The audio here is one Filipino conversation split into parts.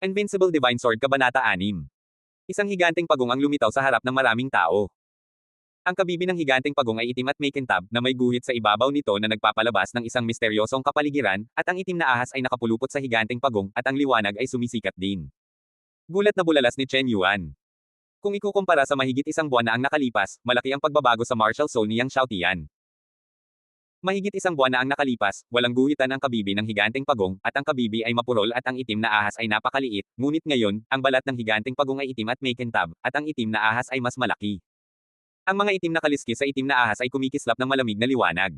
Invincible Divine Sword Kabanata 6. Isang higanteng pagong ang lumitaw sa harap ng maraming tao. Ang kabibi ng higanteng pagong ay itim at may kintab na may guhit sa ibabaw nito na nagpapalabas ng isang misteryosong kapaligiran, at ang itim na ahas ay nakapulupot sa higanteng pagong at ang liwanag ay sumisikat din. Gulat na bulalas ni Chen Yuan. Kung ikukumpara sa mahigit isang buwan na ang nakalipas, malaki ang pagbabago sa martial soul ni Yang Xiaotian. Mahigit isang buwan na ang nakalipas, walang guhitan ang kabibi ng higanteng pagong, at ang kabibi ay mapurol at ang itim na ahas ay napakaliit, ngunit ngayon, ang balat ng higanteng pagong ay itim at may kintab, at ang itim na ahas ay mas malaki. Ang mga itim na kaliskis sa itim na ahas ay kumikislap ng malamig na liwanag.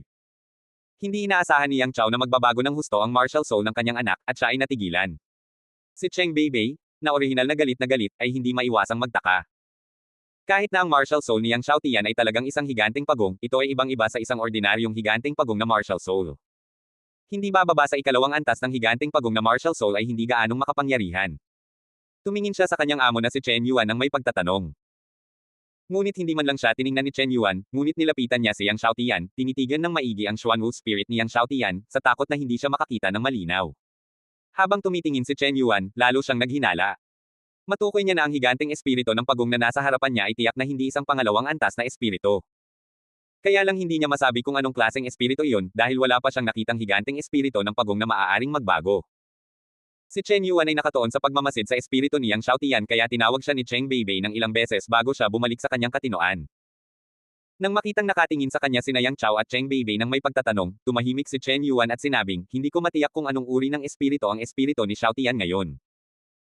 Hindi inaasahan ni Yang Chao na magbabago ng husto ang martial soul ng kanyang anak, at siya ay natigilan. Si Cheng Beibei, na orihinal na galit, ay hindi maiwasang magtaka. Kahit na ang martial soul ni Yang Xiaotian ay talagang isang higanteng pagong, ito ay ibang-iba sa isang ordinaryong higanteng pagong na martial soul. Hindi bababa sa ikalawang antas ng higanteng pagong na martial soul ay hindi gaanong makapangyarihan. Tumingin siya sa kanyang amo na si Chen Yuan nang may pagtatanong. Ngunit hindi man lang siya tiningnan ni Chen Yuan, ngunit nilapitan niya si Yang Xiaotian, tinitigan ng maigi ang Xuanwu spirit ni Yang Xiaotian, sa takot na hindi siya makakita ng malinaw. Habang tumitingin si Chen Yuan, lalo siyang naghinala. Matukoy niya na ang higanteng espiritu ng pagong na nasa harapan niya ay tiyak na hindi isang pangalawang antas na espiritu. Kaya lang hindi niya masabi kung anong klaseng espiritu iyon, dahil wala pa siyang nakitang higanteng espiritu ng pagong na maaaring magbago. Si Chen Yuan ay nakatuon sa pagmamasid sa espiritu ni Yang Xiaotian, kaya tinawag siya ni Cheng Beibei ng ilang beses bago siya bumalik sa kanyang katinoan. Nang makitang nakatingin sa kanya sina Yang Chao at Cheng Beibei nang may pagtatanong, tumahimik si Chen Yuan at sinabing, hindi ko matiyak kung anong uri ng espiritu ang espiritu ni Xiaotian ngayon.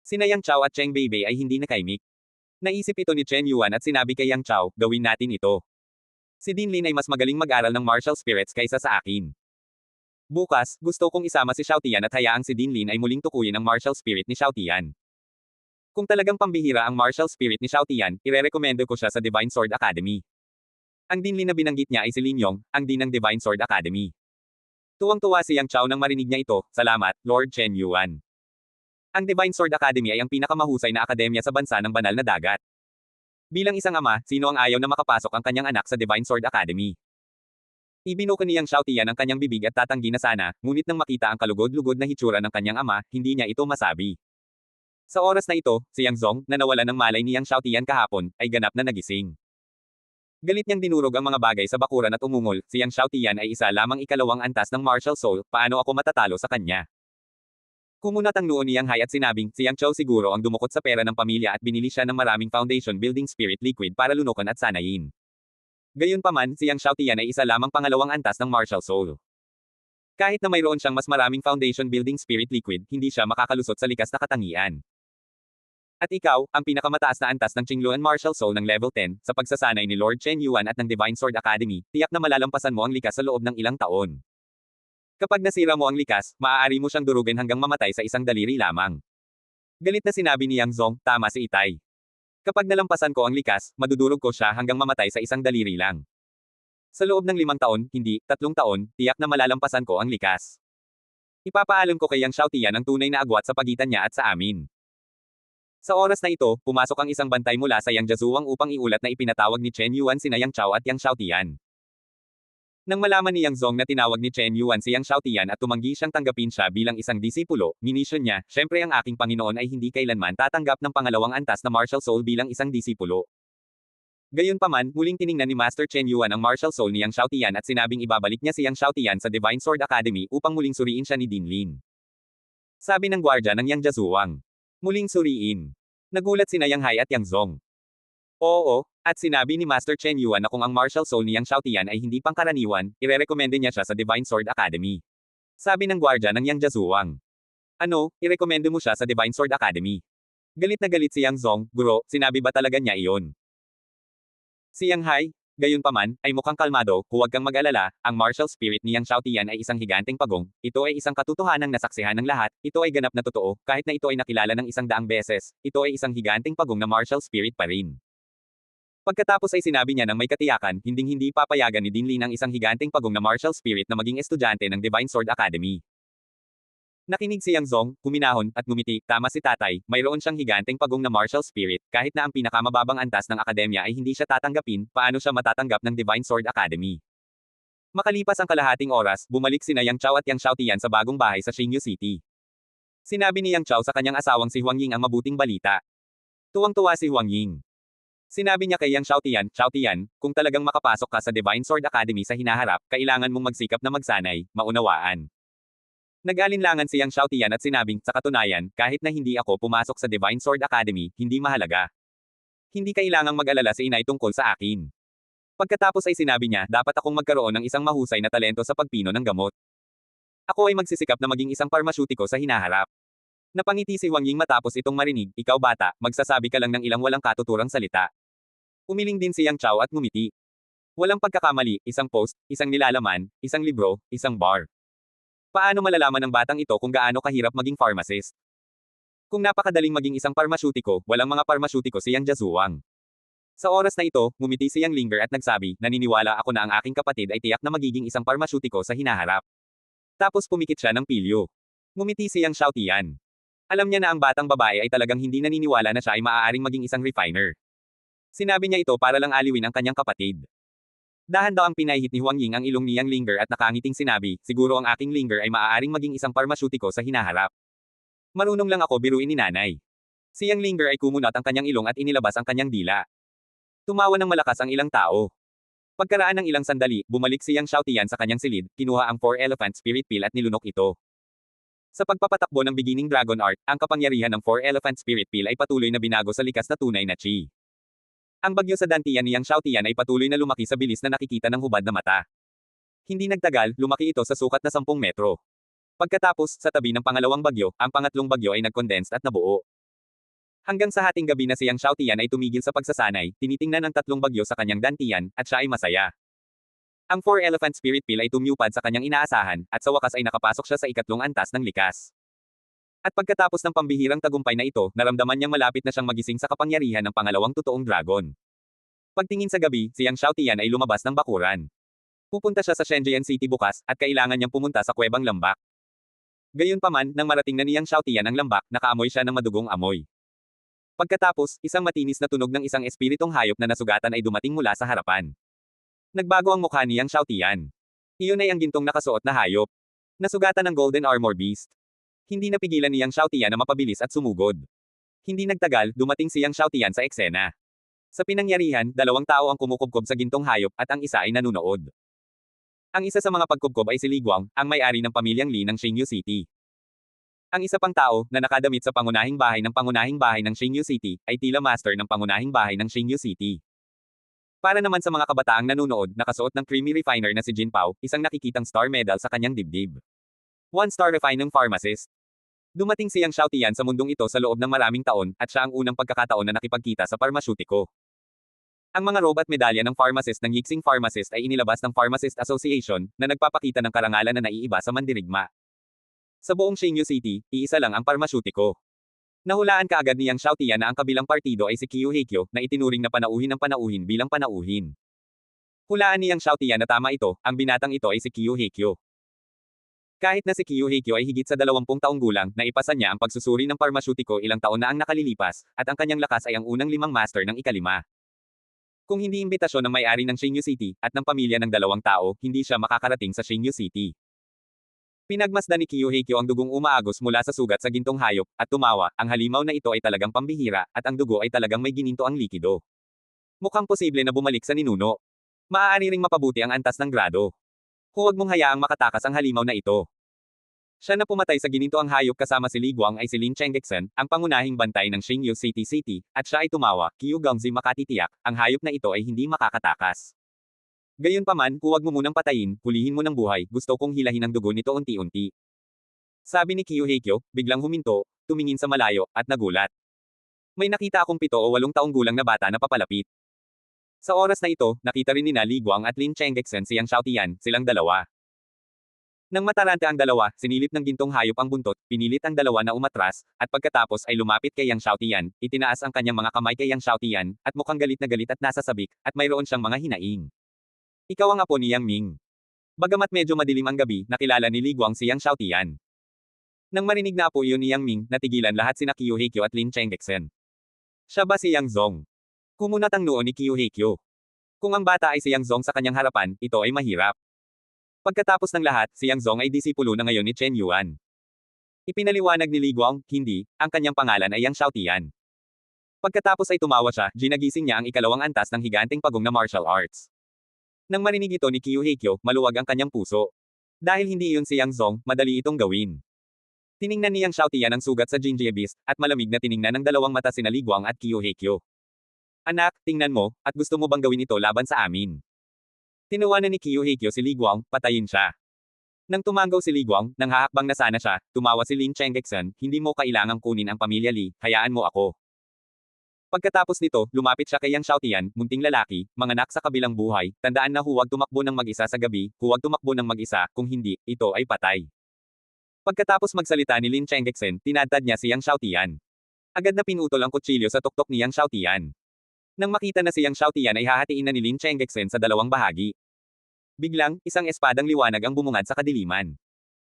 Sina Yang Chao at Cheng Beibei ay hindi nakaimik. Naisip ito ni Chen Yuan at sinabi kay Yang Chao, gawin natin ito. Si Dinlin ay mas magaling mag-aral ng martial spirits kaysa sa akin. Bukas, gusto kong isama si Xiaotian at hayaang si Dinlin ay muling tukuyin ang martial spirit ni Xiaotian. Kung talagang pambihira ang martial spirit ni Xiaotian, irerekomendo ko siya sa Divine Sword Academy. Ang Dinlin na binanggit niya ay si Lin Yong, ang Dean ng Divine Sword Academy. Tuwang-tuwa si Yang Chao nang marinig niya ito, salamat, Lord Chen Yuan. Ang Divine Sword Academy ay ang pinakamahusay na akademya sa bansa ng banal na dagat. Bilang isang ama, sino ang ayaw na makapasok ang kanyang anak sa Divine Sword Academy? Ibinuka ni Yang Xiaotian ang kanyang bibig at tatanggi na sana, ngunit nang makita ang kalugod-lugod na hitsura ng kanyang ama, hindi niya ito masabi. Sa oras na ito, si Yang Zong, na nawala ng malay ni Yang Xiaotian kahapon, ay ganap na nagising. Galit niyang dinurog ang mga bagay sa bakuran at umungol, si Yang Xiaotian ay isa lamang ikalawang antas ng martial soul, paano ako matatalo sa kanya? Kumunat ang noo ni Yang Hai at sinabing, si Yang Chao siguro ang dumukot sa pera ng pamilya at binili siya ng maraming foundation building spirit liquid para lunukan at sanayin. Gayunpaman, si Yang Xiaotian ay isa lamang pangalawang antas ng martial soul. Kahit na mayroon siyang mas maraming foundation building spirit liquid, hindi siya makakalusot sa likas na katangian. At ikaw, ang pinakamataas na antas ng Qingluan martial soul ng level 10, sa pagsasanay ni Lord Chen Yuan at ng Divine Sword Academy, tiyak na malalampasan mo ang likas sa loob ng ilang taon. Kapag nasira mo ang likas, maaari mo siyang durugin hanggang mamatay sa isang daliri lamang. Galit na sinabi ni Yang Zong, tama si Itay. Kapag nalampasan ko ang likas, madudurog ko siya hanggang mamatay sa isang daliri lang. Sa loob ng 5 taon, hindi, 3 taon, tiyak na malalampasan ko ang likas. Ipapaalam ko kay Yang Xiaotian ang tunay na agwat sa pagitan niya at sa amin. Sa oras na ito, pumasok ang isang bantay mula sa Yang Jazuwang upang iulat na ipinatawag ni Chen Yuan sina Yang Chao at Yang Xiaotian. Nang malaman ni Yang Zong na tinawag ni Chen Yuan si Yang Xiaotian at tumanggi siyang tanggapin siya bilang isang disipulo, minisyon niya, syempre ang aking Panginoon ay hindi kailanman tatanggap ng pangalawang antas na martial soul bilang isang disipulo. Gayunpaman, muling tiningnan ni Master Chen Yuan ang martial soul ni Yang Xiaotian at sinabing ibabalik niya si Yang Xiaotian sa Divine Sword Academy upang muling suriin siya ni Dinlin. Sabi ng gwardya ng Yang Jazuwang. Muling suriin. Nagulat sina Yang Hai at Yang Zong. Oo, at sinabi ni Master Chen Yuan na kung ang martial soul ni Yang Xiaotian ay hindi pangkaraniwan, irerekomende niya siya sa Divine Sword Academy. Sabi ng gwardya ng Yang Jazuwang. Ano, irekomende mo siya sa Divine Sword Academy? Galit na galit si Yang Zong, guro, sinabi ba talaga niya iyon? Si Yang Hai, gayunpaman, ay mukhang kalmado, huwag kang mag-alala, ang martial spirit ni Yang Xiaotian ay isang higanteng pagong, ito ay isang katotohanang nasaksihan ng lahat, ito ay ganap na totoo, kahit na ito ay nakilala ng 100 beses, ito ay isang higanteng pagong na martial spirit pa rin. Pagkatapos ay sinabi niya ng may katiyakan, hinding-hindi papayagan ni Dinlin ang isang higanteng pagong na martial spirit na maging estudyante ng Divine Sword Academy. Nakinig si Yang Zong, kuminahon, at ngumiti, tama si tatay, mayroon siyang higanteng pagong na martial spirit, kahit na ang pinakamababang antas ng akademya ay hindi siya tatanggapin, paano siya matatanggap ng Divine Sword Academy? Makalipas ang kalahating oras, bumalik sina Yang Chao at Yang Xiaotian sa bagong bahay sa Xingyu City. Sinabi ni Yang Chao sa kanyang asawang si Huang Ying ang mabuting balita. Tuwang-tuwa si Huang Ying. Sinabi niya kay Yang Xiao Tian, kung talagang makapasok ka sa Divine Sword Academy sa hinaharap, kailangan mong magsikap na magsanay, maunawaan. Nag-alinlangan si Yang Xiao Tian at sinabing, sa katunayan, kahit na hindi ako pumasok sa Divine Sword Academy, hindi mahalaga. Hindi kailangang mag-alala si inay tungkol sa akin. Pagkatapos ay sinabi niya, dapat akong magkaroon ng isang mahusay na talento sa pagpino ng gamot. Ako ay magsisikap na maging isang parmasyutiko sa hinaharap. Napangiti si Huang Ying matapos itong marinig, ikaw bata, magsasabi ka lang ng ilang walang katuturang salita. Umiling din si Yang Chao at ngumiti. Walang pagkakamali, isang post, isang nilalaman, isang libro, isang bar. Paano malalaman ng batang ito kung gaano kahirap maging pharmacist? Kung napakadaling maging isang parmasyutiko, walang mga parmasyutiko si Yang Jazuwang. Sa oras na ito, ngumiti si Yang Linger at nagsabi, naniniwala ako na ang aking kapatid ay tiyak na magiging isang parmasyutiko sa hinaharap. Tapos pumikit siya ng pilyo. Ngumiti si Yang Xiaotian. Alam niya na ang batang babae ay talagang hindi naniniwala na siya ay maaaring maging isang refiner. Sinabi niya ito para lang aliwin ang kanyang kapatid. Dahan daw ang pinahihit ni Huang Ying ang ilong ni Yang Linger at nakangiting sinabi, siguro ang aking Linger ay maaaring maging isang parmasyutiko sa hinaharap. Marunong lang ako biruin ni nanay. Si Yang Linger ay kumunat ang kanyang ilong at inilabas ang kanyang dila. Tumawa ng malakas ang ilang tao. Pagkaraan ng ilang sandali, bumalik si Yang Xiaotian sa kanyang silid, kinuha ang 4 Elephant Spirit Pill at nilunok ito. Sa pagpapatakbo ng Beginning Dragon Art, ang kapangyarihan ng 4 Elephant Spirit Pill ay patuloy na binago sa likas na tunay na chi. Ang bagyo sa dantian ni Yang Xiaotian ay patuloy na lumaki sa bilis na nakikita ng hubad na mata. Hindi nagtagal, lumaki ito sa sukat na 10 metro. Pagkatapos, sa tabi ng pangalawang bagyo, ang pangatlong bagyo ay nag-condensed at nabuo. Hanggang sa hating gabi na si Yang Xiaotian ay tumigil sa pagsasanay, tinitingnan ang tatlong bagyo sa kanyang dantian, at siya ay masaya. Ang 4 Elephant Spirit Pill ay tumupad sa kanyang inaasahan, at sa wakas ay nakapasok siya sa ikatlong antas ng likas. At pagkatapos ng pambihirang tagumpay na ito, naramdaman niyang malapit na siyang magising sa kapangyarihan ng pangalawang totoong dragon. Pagtingin sa gabi, si Yang Xiaotian ay lumabas ng bakuran. Pupunta siya sa Shenzhen City bukas, at kailangan niyang pumunta sa kuwebang lambak. Gayunpaman, nang marating na ni Yang Xiaotian ang lambak, nakaamoy siya ng madugong amoy. Pagkatapos, isang matinis na tunog ng isang espiritong hayop na nasugatan ay dumating mula sa harapan. Nagbago ang mukha ni Yang Xiaotian. Iyon ay ang gintong nakasuot na hayop. Nasugatan ng Golden Armor Beast. Hindi napigilan ni Yang Xiaotian na mapabilis at sumugod. Hindi nagtagal, dumating si Yang Xiaotian sa eksena. Sa pinangyarihan, 2 tao ang kumukubkob sa gintong hayop at ang isa ay nanunood. Ang isa sa mga pagkubkob ay si Li Guang, ang may-ari ng pamilyang Li ng Xingyu City. Ang isa pang tao, na nakadamit sa pangunahing bahay ng Xingyu City, ay tila master ng pangunahing bahay ng Xingyu City. Para naman sa mga kabataang nanunood, nakasuot ng creamy refiner na si Jin Pao, isang nakikitang star medal sa kanyang dibdib. 1-star refining pharmacist. Dumating si Yang Xiaotian sa mundong ito sa loob ng maraming taon, at siya ang unang pagkakataon na nakipagkita sa parmasyutiko. Ang mga robe at medalya ng pharmacist ng Yixing Pharmacist ay inilabas ng Pharmacist Association, na nagpapakita ng karangalan na naiiba sa mandirigma. Sa buong Xingyu City, iisa lang ang parmasyutiko. Nahulaan kaagad ni Yang Xiaotian na ang kabilang partido ay si Qiu Heikyo, na itinuring na panauhin ng panauhin bilang panauhin. Hulaan ni Yang Xiaotian na tama ito, ang binatang ito ay si Qiu Heikyo. Kahit na si Qiu Heikyo ay higit sa 20 taong gulang, naipasa niya ang pagsusuri ng parmasyutiko ilang taon na ang nakalilipas, at ang kanyang lakas ay ang unang 5 master ng ika-5. Kung hindi imbitasyon ng may-ari ng Xingyu City, at ng pamilya ng 2 tao, hindi siya makakarating sa Xingyu City. Pinagmasdan ni Qiu Heikyo ang dugong umaagos mula sa sugat sa gintong hayop, at tumawa, ang halimaw na ito ay talagang pambihira, at ang dugo ay talagang may gininto ang likido. Mukhang posible na bumalik sa ninuno. Maaari ring mapabuti ang antas ng grado. Huwag mong hayaang makatakas ang halimaw na ito. Siya na pumatay sa gininto ang hayop kasama si Li Guang ay si Lin Chengdexen, ang pangunahing bantay ng Xingyu City, at siya ay tumawa, Qiu Gongzi makatitiyak, ang hayop na ito ay hindi makakatakas. Gayunpaman, huwag mo munang patayin, hulihin mo ng buhay, gusto kong hilahin ang dugo nito unti-unti. Sabi ni Qiu Heikyo, biglang huminto, tumingin sa malayo, at nagulat. May nakita akong 7 o 8 taong gulang na bata na papalapit. Sa oras na ito, nakita rin nina Li Guang at Lin Chengdexen si Yang Xiaotian, silang dalawa. Nang mataranta ang dalawa, sinilip ng gintong hayop ang buntot, pinilit ang dalawa na umatras, at pagkatapos ay lumapit kay Yang Xiaotian, itinaas ang kanyang mga kamay kay Yang Xiaotian, at mukhang galit na galit at nasasabik, at mayroon siyang mga hinaing. Ikaw ang apo ni Yang Ming. Bagamat medyo madilim ang gabi, nakilala ni Li Guang si Yang Xiaotian. Nang marinig na apo iyon ni Yang Ming, natigilan lahat sina Qiu Heikyo at Lin Chengdexen. Siya ba si Yang Zong? Kumunat ang noo ni Qiu Heikyo. Kung ang bata ay si Yang Zong sa kanyang harapan, ito ay mahirap. Pagkatapos ng lahat, si Yang Zong ay disipulo na ngayon ni Chen Yuan. Ipinaliwanag ni Li Guang, hindi, ang kanyang pangalan ay Yang Xiaotian. Pagkatapos ay tumawa siya, ginagising niya ang ikalawang antas ng higanteng pagong na martial arts. Nang marinig ito ni Qiu Heikyo, maluwag ang kanyang puso. Dahil hindi iyon si Yang Zong, madali itong gawin. Tiningnan ni Yang Xiaotian ang sugat sa Jinji Abyss, at malamig na tiningnan ng dalawang mata sina Li Guang at Qiu Heikyo. Anak, tingnan mo, at gusto mo bang gawin ito laban sa amin? Tinuwanan ni Qiu Heikyo si Li Guang, patayin siya. Nang tumanggaw si Li Guang, nang hahakbang na sana siya, tumawa si Lin Chengkexen, hindi mo kailangang kunin ang pamilya Li, hayaan mo ako. Pagkatapos nito, lumapit siya kay Yang Xiaotian, munting lalaki, manganak sa kabilang buhay, tandaan na huwag tumakbo ng mag-isa sa gabi, huwag tumakbo ng mag-isa, kung hindi, ito ay patay. Pagkatapos magsalita ni Lin Chengkexen, tinadtad niya si Yang Xiaotian. Agad na pinutol ang kutsilyo sa tuktok ni Yang Xiaotian. Nang makita na si Yang Xiaotian ay hahatiin na ni Lin Chengkexen sa dalawang bahagi. Biglang, isang espadang liwanag ang bumungad sa kadiliman.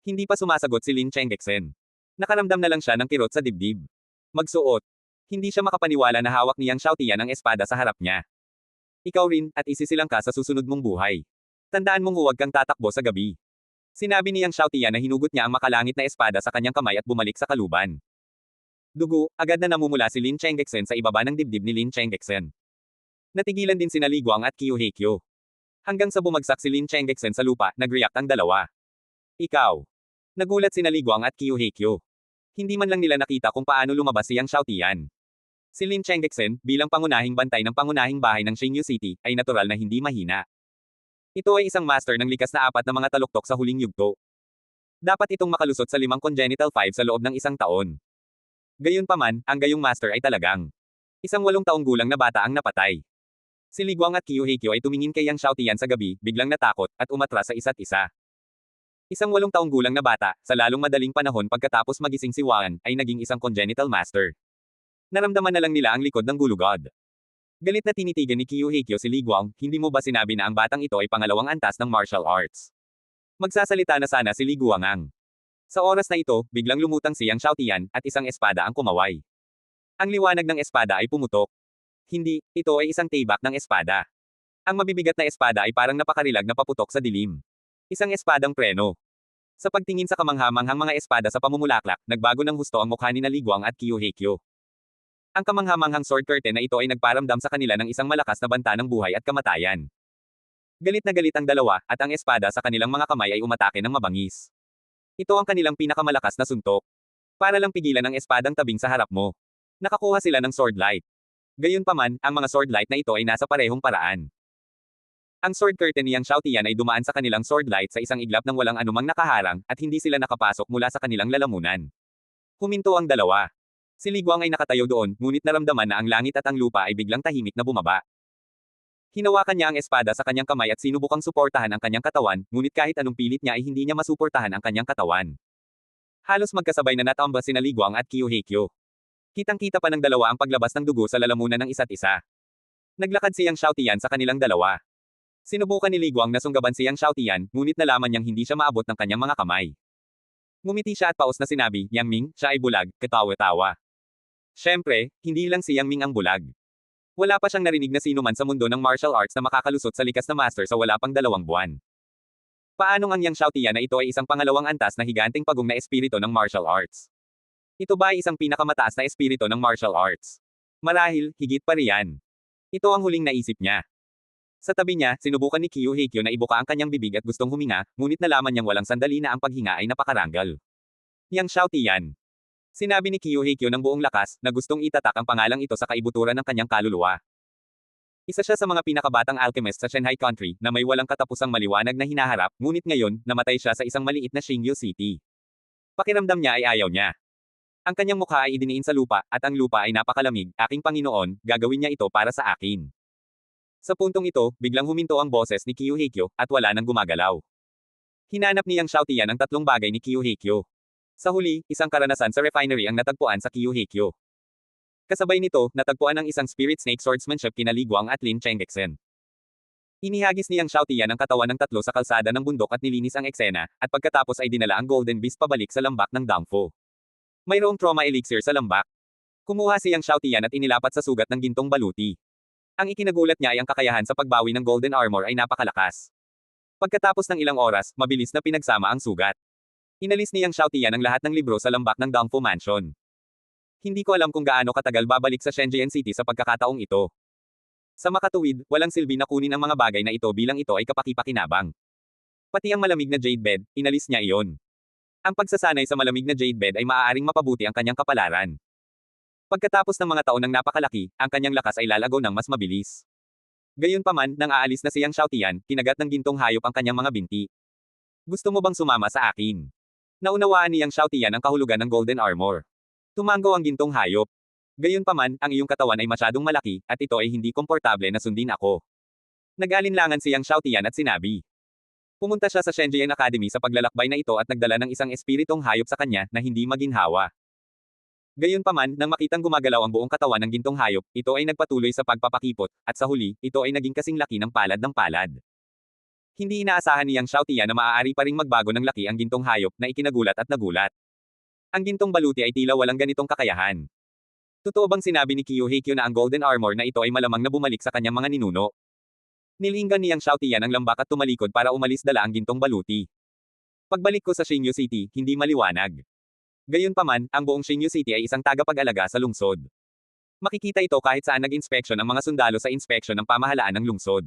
Hindi pa sumasagot si Lin Chengkexen. Nakaramdam na lang siya ng kirot sa dibdib. Magsuot. Hindi siya makapaniwala na hawak ni Yang Xiaotian ang espada sa harap niya. Ikaw rin, at isisilang ka sa susunod mong buhay. Tandaan mong huwag kang tatakbo sa gabi. Sinabi ni Yang Xiaotian na hinugot niya ang makalangit na espada sa kanyang kamay at bumalik sa kaluban. Dugo, agad na namumula si Lin Chengkexen sa ibaba ng dibdib ni Lin Chengkexen. Natigilan din sina Li Guang at Qiu Heikyo. Hanggang sa bumagsak si Lin Chengkexen sa lupa, nag-react ang dalawa. Ikaw. Nagulat sina Li Guang at Qiu Heikyo. Hindi man lang nila nakita kung paano lumabas si Yang Xiaotian. Si Lin Chengkexen, bilang pangunahing bantay ng pangunahing bahay ng Xingyu City, ay natural na hindi mahina. Ito ay isang master ng likas na apat na mga taluktok sa huling yugto. Dapat itong makalusot sa 5 congenital 5 sa loob ng isang taon. Gayunpaman, ang gayong master ay talagang isang 8 taong gulang na bata ang napatay. Si Li Guang at Qiu Heikyo ay tumingin kay Yang Xiaotian sa gabi, biglang natakot, at umatras sa isa't isa. Isang 8 taong gulang na bata, sa lalong madaling panahon pagkatapos magising si Wan, ay naging isang congenital master. Naramdaman na lang nila ang likod ng gulugod. Galit na tinitigan ni Qiu Heikyo si Li Guang, hindi mo ba sinabi na ang batang ito ay pangalawang antas ng martial arts? Magsasalita na sana si Li Guangang. Sa oras na ito, biglang lumutang si Yang Xiaotian, at isang espada ang kumaway. Ang liwanag ng espada ay pumutok. Hindi, ito ay isang taybak ng espada. Ang mabibigat na espada ay parang napakarilag na paputok sa dilim. Isang espadang preno. Sa pagtingin sa kamanghamanghang mga espada sa pamumulaklak, nagbago ng husto ang mukha ni Li Guang at Qiu Heikyo. Ang kamanghamanghang sword curtain na ito ay nagparamdam sa kanila ng isang malakas na banta ng buhay at kamatayan. Galit na galit ang dalawa, at ang espada sa kanilang mga kamay ay umatake ng mabangis. Ito ang kanilang pinakamalakas na suntok. Para lang pigilan ang espadang tabing sa harap mo. Nakakuha sila ng sword light. Gayunpaman, ang mga sword light na ito ay nasa parehong paraan. Ang sword curtain ni Yang Xiaotian ay dumaan sa kanilang sword light sa isang iglap ng walang anumang nakaharang, at hindi sila nakapasok mula sa kanilang lalamunan. Huminto ang dalawa. Si Li Guang ay nakatayo doon, ngunit naramdaman na ang langit at ang lupa ay biglang tahimik na bumaba. Hinawakan niya ang espada sa kanyang kamay at sinubukang suportahan ang kanyang katawan, ngunit kahit anong pilit niya ay hindi niya masuportahan ang kanyang katawan. Halos magkasabay na natamba sina Li Guang at Qiu Heikyo. Kitang-kita pa ng dalawa ang paglabas ng dugo sa lalamunan ng isa't isa. Naglakad si Yang Xiaotian sa kanilang dalawa. Sinubukan ni Li Guang na sunggaban si Yang Xiaotian, ngunit nalaman niyang hindi siya maabot ng kanyang mga kamay. Ngumiti siya at paos na sinabi, Yang Ming, siya ay bulag, katawa-tawa. Siyempre, hindi lang si Yang Ming ang bulag. Wala pa siyang narinig na sino man sa mundo ng martial arts na makakalusot sa likas na master sa wala pang 2 buwan. Paanong ang Yang Xiaotian na ito ay isang pangalawang antas na higanteng pagong na espiritu ng martial arts? Ito ba ay isang pinakamataas na espiritu ng martial arts? Marahil, higit pa riyan. Ito ang huling naisip niya. Sa tabi niya, sinubukan ni Qiu Heikyo na ibuka ang kanyang bibig at gustong huminga, ngunit nalaman niyang walang sandali na ang paghinga ay napakaranggal. Yang Xiaotian. Sinabi ni Qiu Heikyo ng buong lakas, na gustong itatak ang pangalang ito sa kaibuturan ng kanyang kaluluwa. Isa siya sa mga pinakabatang alchemist sa Shanghai Country, na may walang katapusang maliwanag na hinaharap, ngunit ngayon, namatay siya sa isang maliit na Xingyu City. Pakiramdam niya ay ayaw niya. Ang kanyang mukha ay idiniin sa lupa, at ang lupa ay napakalamig, aking Panginoon, gagawin niya ito para sa akin. Sa puntong ito, biglang huminto ang boses ni Qiu Heikyo, at wala nang gumagalaw. Hinanap ni Yang Xiaotian ang 3 bagay ni Qiu Heikyo. Sa huli, isang karanasan sa refinery ang natagpuan sa Qiu Heikyo. Kasabay nito, natagpuan ang isang spirit snake swordsmanship kina Li Guang at Lin Chengkexen. Inihagis ni Yang Xiaotian ang katawan ng 3 sa kalsada ng bundok at nilinis ang eksena, at pagkatapos ay dinala ang Golden Beast pabalik sa lambak ng Dangfo. Mayroong trauma elixir sa lambak. Kumuha si Yang Xiaotian at inilapat sa sugat ng gintong baluti. Ang ikinagulat niya ay ang kakayahan sa pagbawi ng Golden Armor ay napakalakas. Pagkatapos ng ilang oras, mabilis na pinagsama ang sugat. Inalis ni Yang Xiaotian ang lahat ng libro sa lambak ng Dongfu Mansion. Hindi ko alam kung gaano katagal babalik sa Shenzhen City sa pagkakataong ito. Sa makatuwid, walang silbi na kunin ang mga bagay na ito bilang ito ay kapaki-pakinabang. Pati ang malamig na jade bed, inalis niya iyon. Ang pagsasanay sa malamig na jade bed ay maaaring mapabuti ang kanyang kapalaran. Pagkatapos ng mga taon ng napakalaki, ang kanyang lakas ay lalago ng mas mabilis. Gayunpaman, nang aalis na si Yang Xiaotian, kinagat ng gintong hayop ang kanyang mga binti. Gusto mo bang sumama sa akin? Naunawaan ni Yang Xiaotian ang kahulugan ng golden armor. Tumango ang gintong hayop. Gayunpaman, ang iyong katawan ay masyadong malaki, at ito ay hindi komportable na sundin ako. Nag-alinlangan si Yang Xiaotian at sinabi. Pumunta siya sa Shenzhen Academy sa paglalakbay na ito at nagdala ng isang espiritong hayop sa kanya na hindi maginhawa. Gayunpaman, nang makitang gumagalaw ang buong katawan ng gintong hayop, ito ay nagpatuloy sa pagpapakipot, at sa huli, ito ay naging kasing laki ng palad ng palad. Hindi inaasahan ni Yang Xiaotian na maaari pa ring magbago ng laki ang gintong hayop na ikinagulat at nagulat. Ang gintong baluti ay tila walang ganitong kakayahan. Totoo bang sinabi ni Kiyohikyo na ang golden armor na ito ay malamang na bumalik sa kanyang mga ninuno? Nilinggan ni Yang Xiaotian ang lambak at tumalikod para umalis dala ang gintong baluti. Pagbalik ko sa Xingyu City, hindi maliwanag. Gayunpaman, ang buong Xingyu City ay isang tagapag-alaga sa lungsod. Makikita ito kahit saan nag-inspeksyon ang mga sundalo sa inspeksyon ng pamahalaan ng lungsod.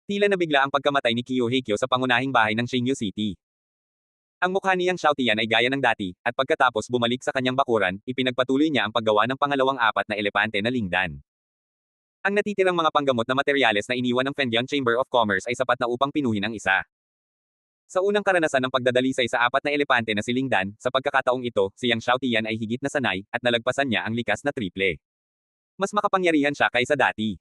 Tila nabigla ang pagkamatay ni Kiyohikyo sa pangunahing bahay ng Xingyu City. Ang mukha ni Yang Xiaotian ay gaya ng dati, at pagkatapos bumalik sa kanyang bakuran, ipinagpatuloy niya ang paggawa ng pangalawang apat na elepante na lingdan. Ang natitirang mga panggamot na materyales na iniwan ng Fengdian Chamber of Commerce ay sapat na upang pinuhin ang isa. Sa unang karanasan ng pagdadalisay sa apat na elepante na si Lingdan, sa pagkakataong ito, si Yang Xiaotian ay higit na sanay, at nalagpasan niya ang likas na triple. Mas makapangyarihan siya kaysa dati.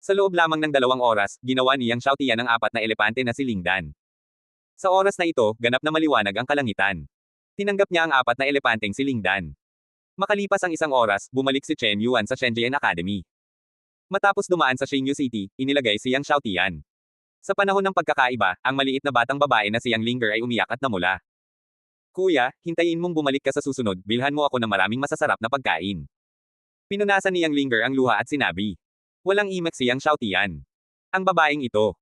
Sa loob lamang ng 2 oras, ginawa ni Yang Xiaotian ang apat na elepante na si Lingdan. Sa oras na ito, ganap na maliwanag ang kalangitan. Tinanggap niya ang apat na elepanteng si Lingdan. Makalipas ang 1 oras, bumalik si Chen Yuan sa Shenzhen Academy. Matapos dumaan sa Xingyu City, inilagay si Yang Xiaotian. Sa panahon ng pagkakaiba, ang maliit na batang babae na si Yang Linger ay umiyak at namula. Kuya, hintayin mong bumalik ka sa susunod, bilhan mo ako ng maraming masasarap na pagkain. Pinunasan ni Yang Linger ang luha at sinabi. Walang imak si Yang Xiaotian. Ang babaeng ito.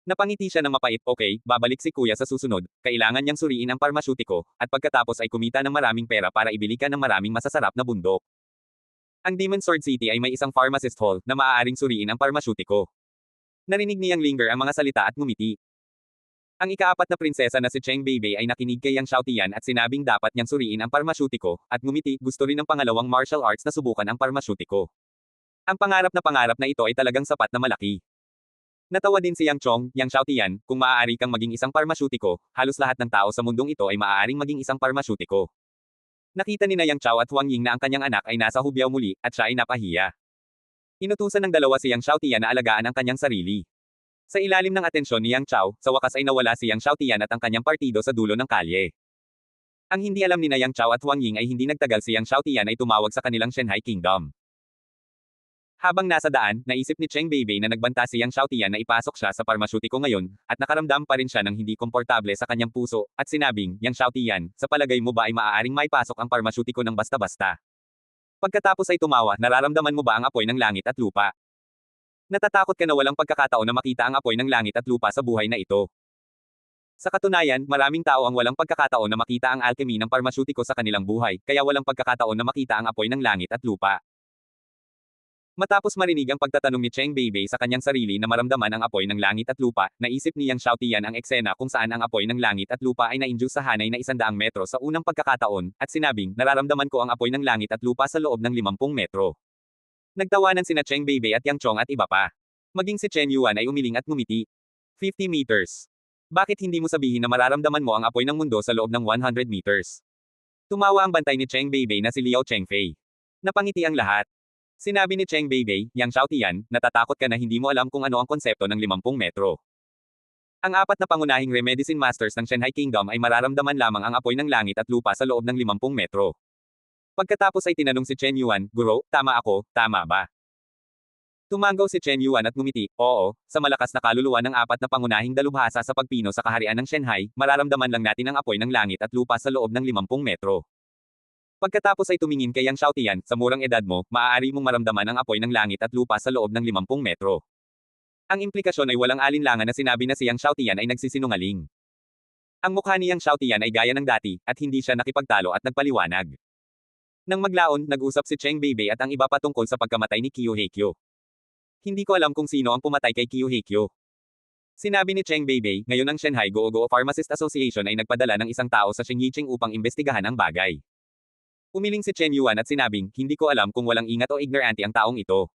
Napangiti siya ng mapait, okay, babalik si kuya sa susunod, kailangan niyang suriin ang parmasyutiko, at pagkatapos ay kumita ng maraming pera para ibili ka ng maraming masasarap na bundok. Ang Demon Sword City ay may isang pharmacist hall na maaaring suriin ang parmasyutiko. Narinig ni Yang Linger ang mga salita at ngumiti. Ang ika-4 na prinsesa na si Cheng Beibei ay nakinig kay Yang Xiaotian at sinabing dapat niyang suriin ang parmasyutiko, at ngumiti, gusto rin ng pangalawang martial arts na subukan ang parmasyutiko. Ang pangarap na ito ay talagang sapat na malaki. Natawa din si Yang Chong, Yang Xiaotian, kung maaari kang maging isang parmasyutiko, halos lahat ng tao sa mundong ito ay maaaring maging isang parmasyutiko. Nakita ni na Yang Chao at Huang Ying na ang kanyang anak ay nasa hubyaw muli, at siya ay napahiya. Inutusan ng dalawa si Yang Xiaotian na alagaan ang kanyang sarili. Sa ilalim ng atensyon ni Yang Chao, sa wakas ay nawala si Yang Xiaotian at ang kanyang partido sa dulo ng kalye. Ang hindi alam ni na Yang Chao at Huang Ying ay hindi nagtagal si Yang Xiaotian ay tumawag sa kanilang Shanghai Kingdom. Habang nasa daan, naisip ni Cheng Beibei na nagbanta si Yang Xiaotian na ipasok siya sa parmasyutiko ngayon, at nakaramdam pa rin siya ng hindi komportable sa kanyang puso, at sinabing, Yang Xiaotian, sa palagay mo ba ay maaaring maipasok ang parmasyutiko ng basta-basta? Pagkatapos ay tumawa, nararamdaman mo ba ang apoy ng langit at lupa? Natatakot ka na walang pagkakataon na makita ang apoy ng langit at lupa sa buhay na ito. Sa katunayan, maraming tao ang walang pagkakataon na makita ang alchemy ng parmasyutiko sa kanilang buhay, kaya walang pagkakataon na makita ang apoy ng langit at lupa. Matapos marinig ang pagtatanong ni Cheng Beibei sa kanyang sarili na maramdaman ang apoy ng langit at lupa, naisip ni Yang Xiaotian ang eksena kung saan ang apoy ng langit at lupa ay na-induce sa hanay na 100 metro sa unang pagkakataon, at sinabing, nararamdaman ko ang apoy ng langit at lupa sa loob ng 50 metro. Nagtawanan sina Cheng Beibei at Yang Chong at iba pa. Maging si Chen Yuan ay umiling at ngumiti. 50 meters. Bakit hindi mo sabihin na mararamdaman mo ang apoy ng mundo sa loob ng 100 meters? Tumawa ang bantay ni Cheng Beibei na si Liao Chengfei. Napangiti ang lahat. Sinabi ni Cheng Beibei, Yang Xiaotian, natatakot ka na hindi mo alam kung ano ang konsepto ng 50 metro. Ang 4 na pangunahing Remedicine Masters ng Shanghai Kingdom ay mararamdaman lamang ang apoy ng langit at lupa sa loob ng 50 metro. Pagkatapos ay tinanong si Chen Yuan, Guro, tama ako, tama ba? Tumangaw si Chen Yuan at ngumiti, oo, sa malakas na kaluluwa ng 4 na pangunahing dalubhasa sa pagpino sa kaharian ng Shanghai, mararamdaman lang natin ang apoy ng langit at lupa sa loob ng 50 metro. Pagkatapos ay tumingin kay Yang Xiaotian, sa murang edad mo, maaari mong maramdaman ang apoy ng langit at lupa sa loob ng 50 metro. Ang implikasyon ay walang alinlangan na sinabi na si Yang Xiaotian ay nagsisinungaling. Ang mukha ni Yang Xiaotian ay gaya ng dati, at hindi siya nakipagtalo at nagpaliwanag. Nang maglaon, nag-usap si Cheng Beibei at ang iba patungkol sa pagkamatay ni Qiu Heikyo. Hindi ko alam kung sino ang pumatay kay Qiu Heikyo. Sinabi ni Cheng Beibei, ngayon ang Shanghai Go-Go Pharmacist Association ay nagpadala ng isang tao sa Xingyicheng upang imbestigahan ang bagay. Umiling si Chen Yuan at sinabing, hindi ko alam kung walang ingat o ignorante ang taong ito.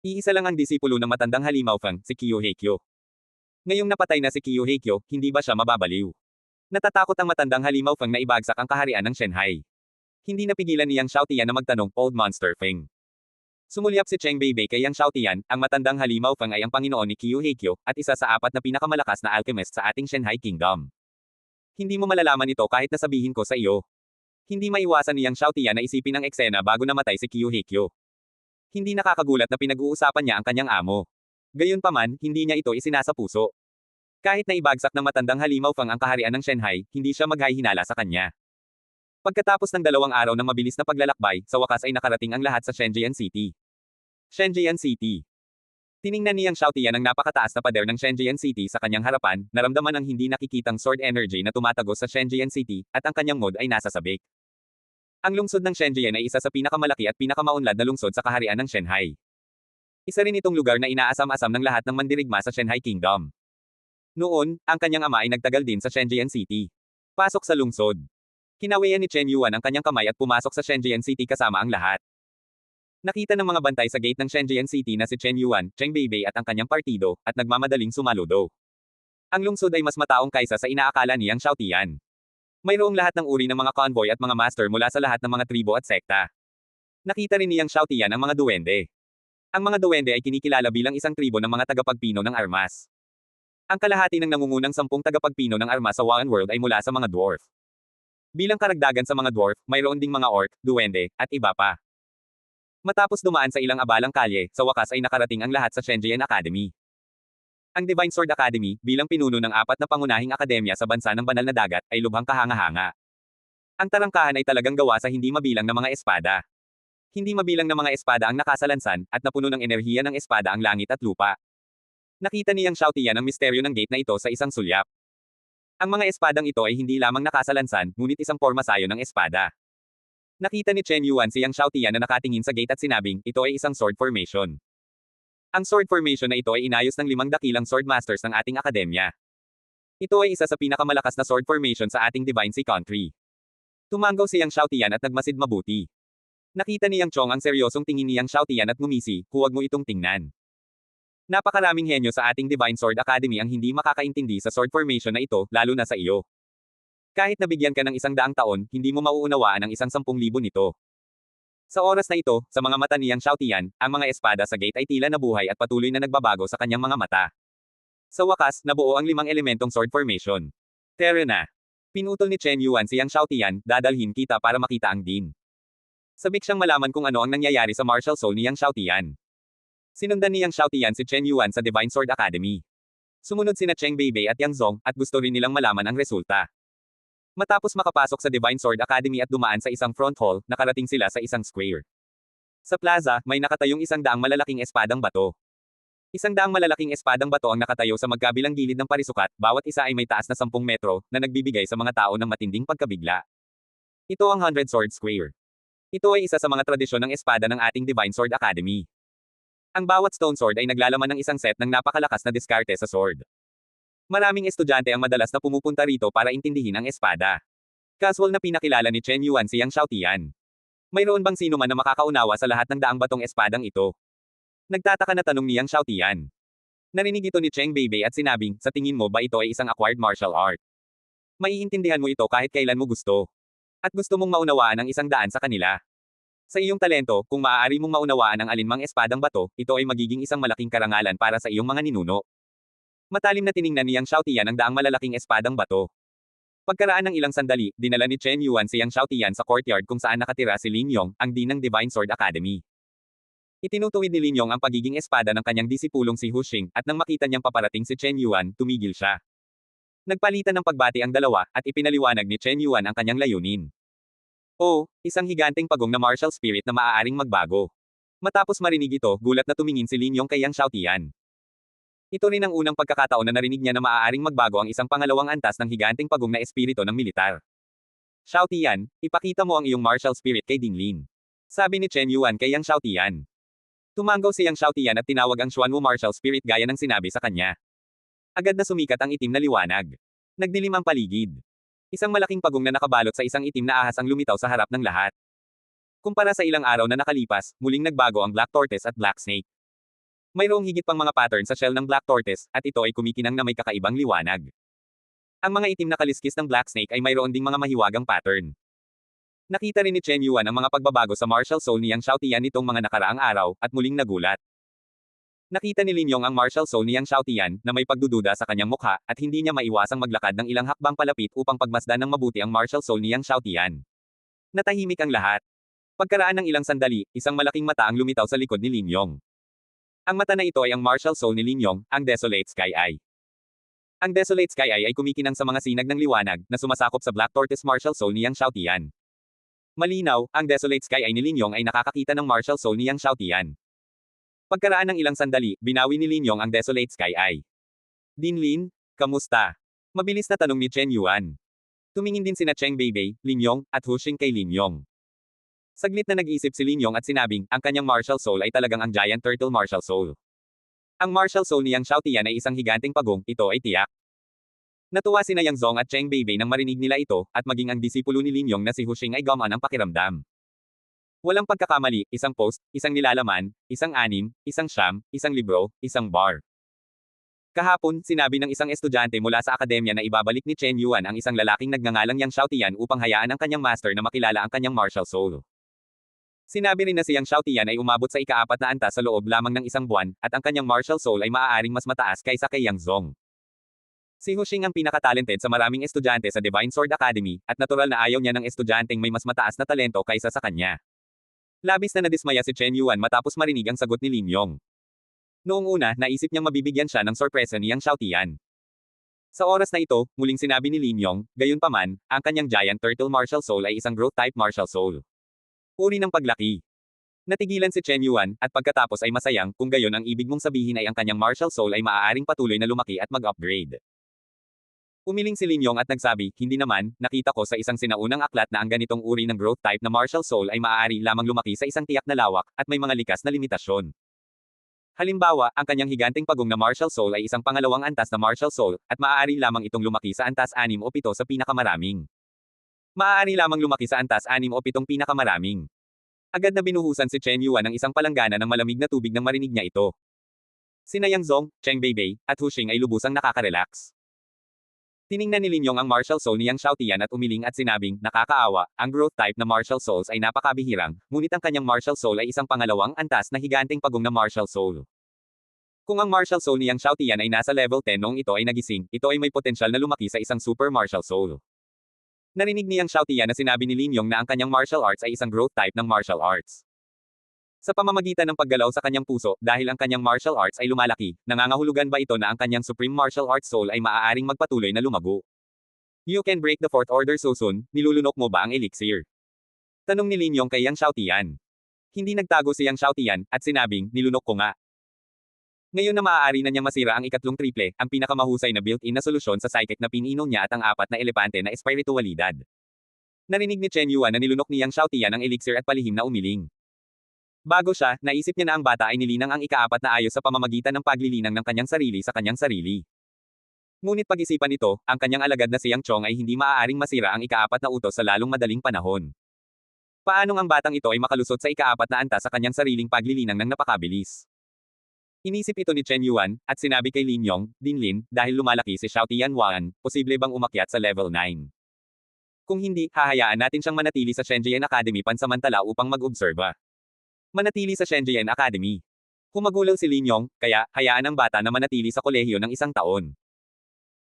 Iisa lang ang disipulo ng matandang Halimaw Feng, si Qiu Heikyo. Ngayong napatay na si Qiu Heikyo, hindi ba siya mababaliw? Natatakot ang matandang Halimaw Feng na ibagsak ang kaharian ng Shanghai. Hindi napigilan ni Yang Xiaotian na magtanong, Old Monster Feng. Sumulyap si Cheng Beibei kay Yang Xiaotian, ang matandang Halimaw Feng ay ang Panginoon ni Qiu Heikyo, at isa sa 4 na pinakamalakas na alchemist sa ating Shanghai Kingdom. Hindi mo malalaman ito kahit nasabihin ko sa iyo. Hindi maiwasan ni Yang Xiaotian na isipin ang eksena bago namatay si Qiu Heikyo. Hindi nakakagulat na pinag-uusapan niya ang kanyang amo. Gayunpaman, hindi niya ito isinasapuso. Kahit na ibagsak ng matandang Halimaw Feng ang kaharian ng Shanghai, hindi siya maghahinala sa kanya. Pagkatapos ng 2 araw ng mabilis na paglalakbay, sa wakas ay nakarating ang lahat sa Shenzhen City. Shenzhen City. Tiningnan ni Yang Xiaotian ang napakataas na pader ng Shenzhen City sa kanyang harapan, naramdaman ang hindi nakikitang sword energy na tumatagos sa Shenzhen City, at ang kanyang mode ay nasa sabik. Ang lungsod ng Shenzhen ay isa sa pinakamalaki at pinakamaunlad na lungsod sa kaharian ng Shanghai. Isa rin itong lugar na inaasam-asam ng lahat ng mandirigma sa Shanghai Kingdom. Noon, ang kanyang ama ay nagtagal din sa Shenzhen City. Pasok sa lungsod. Kinawayan ni Chen Yuan ang kanyang kamay at pumasok sa Shenzhen City kasama ang lahat. Nakita ng mga bantay sa gate ng Shenzhen City na si Chen Yuan, Cheng Beibei at ang kanyang partido, at nagmamadaling sumaludo. Ang lungsod ay mas mataong kaysa sa inaakala ni Yang Xiaotian. Mayroong lahat ng uri ng mga convoy at mga master mula sa lahat ng mga tribo at sekta. Nakita rin ni Yang Xiaotian ang mga duwende. Ang mga duwende ay kinikilala bilang isang tribo ng mga tagapagpino ng armas. Ang kalahati ng nangungunang 10 tagapagpino ng armas sa Waan World ay mula sa mga dwarf. Bilang karagdagan sa mga dwarf, mayroon ding mga orc, duwende, at iba pa. Matapos dumaan sa ilang abalang kalye, sa wakas ay nakarating ang lahat sa Shenzhen Academy. Ang Divine Sword Academy, bilang pinuno ng 4 na pangunahing akademya sa bansa ng banal na dagat, ay lubhang kahanga-hanga. Ang tarangkahan ay talagang gawa sa hindi mabilang na mga espada. Hindi mabilang na mga espada ang nakasalansan, at napuno ng enerhiya ng espada ang langit at lupa. Nakita ni Yang Xiaotian ang misteryo ng gate na ito sa isang sulyap. Ang mga espadang ito ay hindi lamang nakasalansan, ngunit isang porma sayo ng espada. Nakita ni Chen Yuan si Yang Xiaotian na nakatingin sa gate at sinabing, ito ay isang sword formation. Ang sword formation na ito ay inayos ng 5 dakilang sword masters ng ating akademya. Ito ay isa sa pinakamalakas na sword formation sa ating Divine Sea Country. Tumanggaw si Yang Xiaotian at nagmasid mabuti. Nakita ni Yang Chong ang seryosong tingin ni Yang Xiaotian at ngumisi, huwag mo itong tingnan. Napakaraming henyo sa ating Divine Sword Academy ang hindi makakaintindi sa sword formation na ito, lalo na sa iyo. Kahit nabigyan ka ng 100 taon, hindi mo mauunawaan ang 10,000 nito. Sa oras na ito, sa mga mata ni Yang Xiaotian, ang mga espada sa gate ay tila nabuhay at patuloy na nagbabago sa kanyang mga mata. Sa wakas, nabuo ang 5 elementong sword formation. Tara na. Pinutol ni Chen Yuan si Yang Xiaotian, dadalhin kita para makita ang Dean. Sabik siyang malaman kung ano ang nangyayari sa martial soul ni Yang Xiaotian. Sinundan ni Yang Xiaotian si Chen Yuan sa Divine Sword Academy. Sumunod sina Cheng Beibei at Yang Zong, at gusto rin nilang malaman ang resulta. Matapos makapasok sa Divine Sword Academy at dumaan sa isang front hall, nakarating sila sa isang square. Sa plaza, may nakatayong 100 malalaking espadang bato. 100 malalaking espadang bato ang nakatayo sa magkabilang gilid ng parisukat, bawat isa ay may taas na 10 metro, na nagbibigay sa mga tao ng matinding pagkabigla. Ito ang 100 Sword Square. Ito ay isa sa mga tradisyon ng espada ng ating Divine Sword Academy. Ang bawat stone sword ay naglalaman ng isang set ng napakalakas na diskarte sa sword. Maraming estudyante ang madalas na pumupunta rito para intindihin ang espada. Casual na pinakilala ni Chen Yuan si Yang Xiaotian. Mayroon bang sino man na makakaunawa sa lahat ng daang batong espadang ito? Nagtataka na tanong ni Yang Xiaotian. Narinig ito ni Cheng Beibei at sinabing, sa tingin mo ba ito ay isang acquired martial art? Maiintindihan mo ito kahit kailan mo gusto. At gusto mong maunawaan ang 100 sa kanila. Sa iyong talento, kung maaari mong maunawaan ang alinmang espadang bato, ito ay magiging isang malaking karangalan para sa iyong mga ninuno. Matalim na tiningnan ni Yang Xiaotian ang daang malalaking espadang bato. Pagkaraan ng ilang sandali, dinala ni Chen Yuan si Yang Xiaotian sa courtyard kung saan nakatira si Lin Yong, ang dean ng Divine Sword Academy. Itinutuwid ni Lin Yong ang pagiging espada ng kanyang disipulong si Hu Xing, at nang makita niyang paparating si Chen Yuan, tumigil siya. Nagpalitan ng pagbati ang dalawa, at ipinaliwanag ni Chen Yuan ang kanyang layunin. Oh, isang higanteng pagong na martial spirit na maaaring magbago. Matapos marinig ito, gulat na tumingin si Lin Yong kay Yang Xiaotian. Ito rin ang unang pagkakataon na narinig niya na maaaring magbago ang isang pangalawang antas ng higanteng pagong na espiritu ng militar. Xiao Tian, ipakita mo ang iyong martial spirit kay Dinglin. Sabi ni Chen Yuan kay Yang Xiao Tian. Tumanggaw si Yang Xiao Tian at tinawag ang Xuanwu martial spirit gaya ng sinabi sa kanya. Agad na sumikat ang itim na liwanag. Nagdilim ang paligid. Isang malaking pagong na nakabalot sa isang itim na ahas ang lumitaw sa harap ng lahat. Kumpara sa ilang araw na nakalipas, muling nagbago ang Black Tortoise at Black Snake. Mayroong higit pang mga pattern sa shell ng Black Tortoise, at ito ay kumikinang na may kakaibang liwanag. Ang mga itim na kaliskis ng Black Snake ay mayroon ding mga mahiwagang pattern. Nakita rin ni Chen Yuan ang mga pagbabago sa martial soul ni Yang Xiao Tian nitong mga nakaraang araw, at muling nagulat. Nakita ni Lin Yong ang martial soul ni Yang Xiao Tian, na may pagdududa sa kanyang mukha, at hindi niya maiwasang maglakad ng ilang hakbang palapit upang pagmasdan ng mabuti ang martial soul ni Yang Xiao Tian. Natahimik ang lahat. Pagkaraan ng ilang sandali, isang malaking mata ang lumitaw sa likod ni Lin Yong. Ang mata na ito ay ang martial soul ni Lin Yong, ang Desolate Sky Eye. Ang Desolate Sky Eye ay kumikinang sa mga sinag ng liwanag, na sumasakop sa Black Tortoise martial soul ni Yang Xiao Tian. Malinaw, ang Desolate Sky Eye ni Lin Yong ay nakakakita ng martial soul ni Yang Xiao Tian. Pagkaraan ng ilang sandali, binawi ni Lin Yong ang Desolate Sky Eye. Dinlin, kamusta? Mabilis na tanong ni Chen Yuan. Tumingin din sina Cheng Beibei, Lin Yong, at Hu Xing kay Lin Yong. Saglit na nag-isip si Lin Yong at sinabing, ang kanyang martial soul ay talagang ang Giant Turtle martial soul. Ang martial soul ni Yang Xiao Tian ay isang higanteng pagong, ito ay tiyak. Natuwa sina Yang Zong at Cheng Beibei nang marinig nila ito, at maging ang disipulo ni Lin Yong na si Hu Xing ay gamaan ang pakiramdam. Walang pagkakamali, isang post, isang nilalaman, isang anim, isang siyam, isang libro, isang bar. Kahapon, sinabi ng isang estudyante mula sa akademya na ibabalik ni Chen Yuan ang isang lalaking nagngangalang Yang Xiao Tian upang hayaan ang kanyang master na makilala ang kanyang martial soul. Sinabi rin na si Yang Xiao Tian ay umabot sa ika-4 na antas sa loob lamang ng isang buwan, at ang kanyang martial soul ay maaaring mas mataas kaysa kay Yang Zong. Si Hu Xing ang pinaka-talented sa maraming estudyante sa Divine Sword Academy, at natural na ayaw niya ng estudyanteng may mas mataas na talento kaysa sa kanya. Labis na nadismaya si Chen Yuan matapos marinig ang sagot ni Lin Yong. Noong una, naisip niyang mabibigyan siya ng sorpresa ni Yang Xiao Tian. Sa oras na ito, muling sinabi ni Lin Yong, gayunpaman, ang kanyang Giant Turtle martial soul ay isang growth-type martial soul. Uri ng paglaki. Natigilan si Chen Yuan, at pagkatapos ay masayang, kung gayon ang ibig mong sabihin ay ang kanyang martial soul ay maaaring patuloy na lumaki at mag-upgrade. Umiling si Lin Yong at nagsabi, hindi naman, nakita ko sa isang sinaunang aklat na ang ganitong uri ng growth type na martial soul ay maaari lamang lumaki sa isang tiyak na lawak, at may mga likas na limitasyon. Halimbawa, ang kanyang higanteng pagong na martial soul ay isang pangalawang antas na martial soul, at maaari lamang itong lumaki sa antas 6 o 7 sa pinakamaraming. Maaari lamang lumaki sa antas 6 o 7 pinakamaraming. Agad na binuhusan si Chen Yuan ng isang palanggana ng malamig na tubig nang marinig niya ito. Sina Yang Zong, Cheng Beibei, at Hu Xing ay lubusang nakaka-relax. Tiningnan ni Lin Yong ang martial soul ni Yang Xiao Tian at umiling at sinabing, nakakaawa, ang growth type na martial souls ay napakabihirang, ngunit ang kanyang martial soul ay isang pangalawang antas na higanteng pagong na martial soul. Kung ang martial soul ni Yang Xiao Tian ay nasa level 10 noong ito ay nagising, ito ay may potensyal na lumaki sa isang super martial soul. Narinig ni Yang Xiao Tian na sinabi ni Lin Yong na ang kanyang martial arts ay isang growth type ng martial arts. Sa pamamagitan ng paggalaw sa kanyang puso, dahil ang kanyang martial arts ay lumalaki, nangangahulugan ba ito na ang kanyang supreme martial arts soul ay maaaring magpatuloy na lumago? You can break the fourth order so soon, nilulunok mo ba ang elixir? Tanong ni Lin Yong kay Yang Xiao Tian. Hindi nagtago si Yang Xiao Tian, at sinabing, nilunok ko nga. Ngayon na maaari na niyang masira ang ikatlong triple, ang pinakamahusay na built-in na solusyon sa psychic na pininom niya at ang 4 na elepante na espiritualidad. Narinig ni Chen Yuan na nilunok ni Yang Xiao Tian ang elixir at palihim na umiling. Bago siya, naisip niya na ang bata ay nilinang ang ika-4 na ayos sa pamamagitan ng paglilinang ng kanyang sarili sa kanyang sarili. Ngunit pag-isipan nito, ang kanyang alagad na si Yang Chong ay hindi maaaring masira ang ika-4 na utos sa lalong madaling panahon. Paanong ang batang ito ay makalusot sa ika-4 na antas sa kanyang sariling paglilinang ng napakabilis? Inisip ito ni Chen Yuan, at sinabi kay Lin Yong, Dinlin, dahil lumalaki si Xiao Tianwan, posible bang umakyat sa level 9? Kung hindi, hahayaan natin siyang manatili sa Shenjian Academy pansamantala upang mag-obserba. Manatili sa Shenjian Academy. Humagulaw si Lin Yong, kaya, hayaan ang bata na manatili sa kolehiyo ng 1 taon.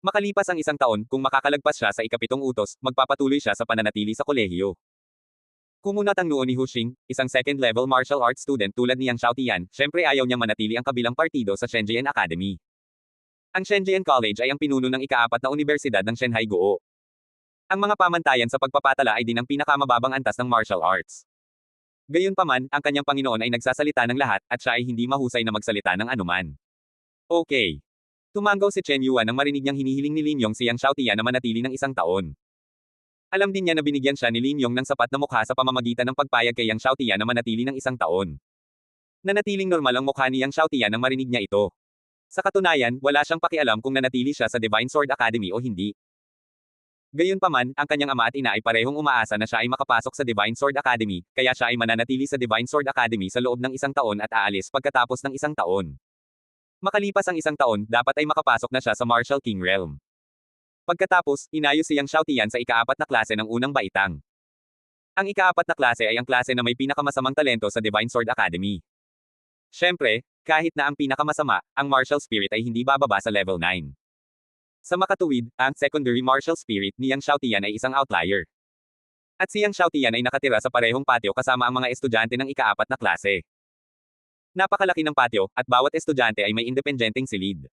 Makalipas ang 1 taon, kung makakalagpas siya sa ika-7 utos, magpapatuloy siya sa pananatili sa kolehiyo. Kumunat ang noo ni Hu Xing, isang second-level martial arts student tulad ni Yang Xiao Tian, syempre ayaw niyang manatili ang kabilang partido sa Shenjian Academy. Ang Shenjian College ay ang pinuno ng ika-4 na universidad ng Shanghai Guo. Ang mga pamantayan sa pagpapatala ay din ang pinakamababang antas ng martial arts. Gayunpaman, ang kanyang Panginoon ay nagsasalita ng lahat, at siya ay hindi mahusay na magsalita ng anuman. Okay. Tumanggaw si Chen Yuan nang marinig niyang hinihiling ni Lin Yong si Yang Xiaotian na manatili ng isang taon. Alam din niya na binigyan siya ni Lin Yong ng sapat na mukha sa pamamagitan ng pagpayag kay Yang Xiaotian na manatili ng isang taon. Nanatiling normal ang mukha ni Yang Xiaotian nang marinig niya ito. Sa katunayan, wala siyang pakialam kung nanatili siya sa Divine Sword Academy o hindi. Gayunpaman, ang kanyang ama at ina ay parehong umaasa na siya ay makapasok sa Divine Sword Academy, kaya siya ay mananatili sa Divine Sword Academy sa loob ng isang taon at aalis pagkatapos ng isang taon. Makalipas ang isang taon, dapat ay makapasok na siya sa Martial King Realm. Pagkatapos, inayos si Yang Xiaotian sa ika-4 na klase ng unang baitang. Ang ika-4 na klase ay ang klase na may pinakamasamang talento sa Divine Sword Academy. Siyempre, kahit na ang pinakamasama, ang Martial Spirit ay hindi bababa sa level 9. Sa makatuwid, ang Secondary Martial Spirit ni Yang Xiaotian ay isang outlier. At si Yang Xiaotian ay nakatira sa parehong patio kasama ang mga estudyante ng ika-4 na klase. Napakalaki ng patio, at bawat estudyante ay may independenteng silid.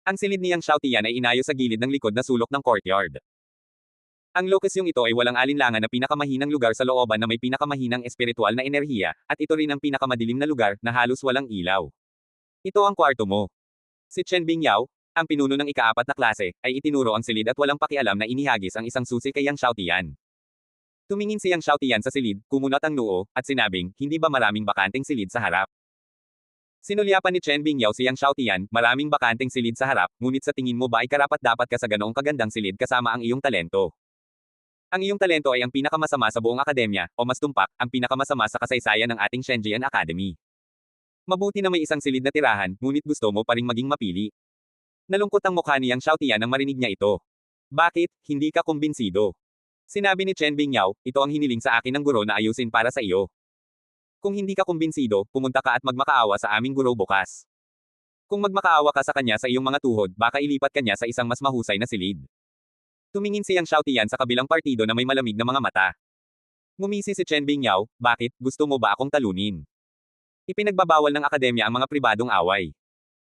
Ang silid ni Yang Xiaotian ay inayos sa gilid ng likod na sulok ng courtyard. Ang lokasyong ito ay walang alinlangan na pinakamahinang lugar sa looban na may pinakamahinang espiritual na enerhiya, at ito rin ang pinakamadilim na lugar na halos walang ilaw. Ito ang kwarto mo. Si Chen Bingyao, ang pinuno ng ika-4 na klase, ay itinuro ang silid at walang pakialam na inihagis ang isang susi kay Yang Xiaotian. Tumingin si Yang Xiaotian sa silid, kumunat ang noo, at sinabing, hindi ba maraming bakanteng silid sa harap? Sinulyapan ni Chen Bingyao si Yang Xiaotian, maraming bakanteng silid sa harap, ngunit sa tingin mo ba ay karapat-dapat ka sa ganoong kagandang silid kasama ang iyong talento? Ang iyong talento ay ang pinakamasama sa buong akademya, o mas tumpak, ang pinakamasama sa kasaysayan ng ating Shenjian Academy. Mabuti na may isang silid na tirahan, ngunit gusto mo pa ring maging mapili. Nalungkot ang mukha ni Yang Xiaotian nang marinig niya ito. Bakit, hindi ka kumbinsido? Sinabi ni Chen Bingyao, ito ang hiniling sa akin ng guro na ayusin para sa iyo. Kung hindi ka kumbinsido, pumunta ka at magmakaawa sa aming guro bukas. Kung magmakaawa ka sa kanya sa iyong mga tuhod, baka ilipat kanya sa isang mas mahusay na silid. Tumingin si Yang Xiaotian sa kabilang partido na may malamig na mga mata. Ngumisi si Chen Bingyao, bakit, gusto mo ba akong talunin? Ipinagbabawal ng akademya ang mga pribadong away.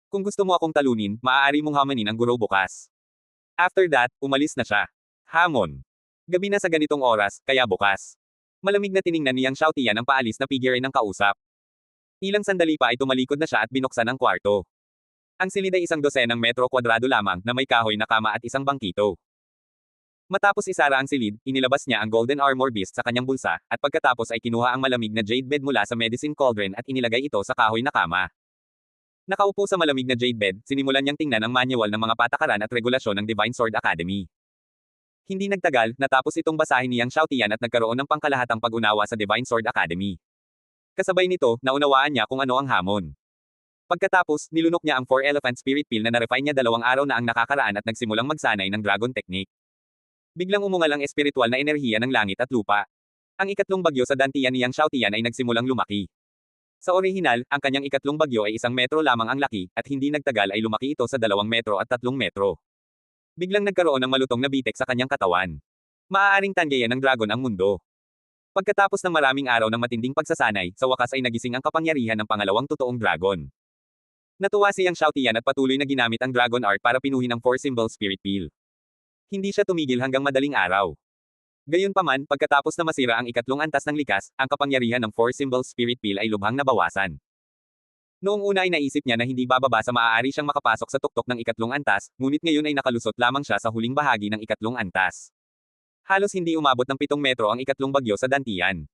Kung gusto mo akong talunin, maaari mong hamanin ang guro bukas. After that, umalis na siya. Hamon. Gabi na sa ganitong oras, kaya bukas. Malamig na tiningnan ni Yang Xiaotian ang paalis na figure ng kausap. Ilang sandali pa ay tumalikod na siya at binuksan ang kwarto. Ang silid ay 12 metro kwadrado lamang na may kahoy na kama at isang bangkito. Matapos isara ang silid, inilabas niya ang Golden Armor Beast sa kanyang bulsa, at pagkatapos ay kinuha ang malamig na jade bed mula sa medicine cauldron at inilagay ito sa kahoy na kama. Nakaupo sa malamig na jade bed, sinimulan niyang tingnan ang manual ng mga patakaran at regulasyon ng Divine Sword Academy. Hindi nagtagal, natapos itong basahin ni Yang Xiaotian at nagkaroon ng pangkalahatang pag-unawa sa Divine Sword Academy. Kasabay nito, naunawaan niya kung ano ang hamon. Pagkatapos, nilunok niya ang 4 Elephant Spirit Pill na na-refine niya 2 araw na ang nakakaraan at nagsimulang magsanay ng Dragon Technique. Biglang umungal ang espiritual na enerhiya ng langit at lupa. Ang ikatlong bagyo sa dantian ni Yang Xiaotian ay nagsimulang lumaki. Sa orihinal, ang kanyang ikatlong bagyo ay 1 metro lamang ang laki, at hindi nagtagal ay lumaki ito sa 2 metro at 3 metro. Biglang nagkaroon ng malutong na bitek sa kanyang katawan. Maaaring tanggayan ng dragon ang mundo. Pagkatapos ng maraming araw ng matinding pagsasanay, sa wakas ay nagising ang kapangyarihan ng pangalawang totoong dragon. Natuwa si Yang Xiaotian at patuloy na ginamit ang Dragon Art para pinuhin ang 4 Symbol Spirit Pill. Hindi siya tumigil hanggang madaling araw. Gayunpaman, pagkatapos na masira ang ikatlong antas ng likas, ang kapangyarihan ng 4 Symbol Spirit Pill ay lubhang nabawasan. Noong una ay naisip niya na hindi bababa sa maaari siyang makapasok sa tuktok ng ikatlong antas, ngunit ngayon ay nakalusot lamang siya sa huling bahagi ng ikatlong antas. Halos hindi umabot ng 7 metro ang ikatlong bagyo sa dantian.